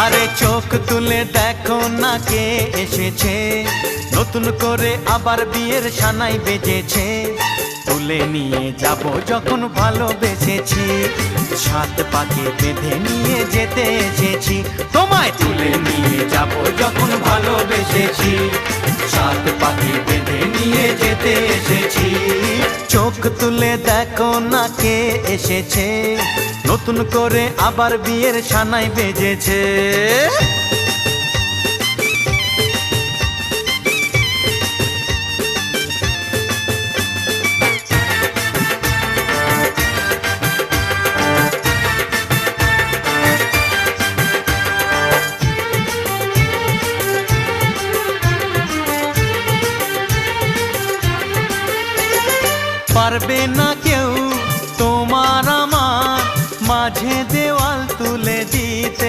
আরে চোখ তুলে দেখো না কে এসেছে, নতুন করে আবার বিয়ের সানাই বেজেছে। তুলে নিয়ে যাব যখন ভালোবেসেছি, সাত পাকে বেঁধে নিয়ে যেতে এসেছি। তোমায় তুলে নিয়ে যাব যখন ভালোবেসেছি, সাত পাকে বেঁধে নিয়ে যেতে এসেছি। চোখ তুলে দেখো না কে এসেছে, নতুন করে আবার বিয়ের সানাই বেজেছে। পারবে না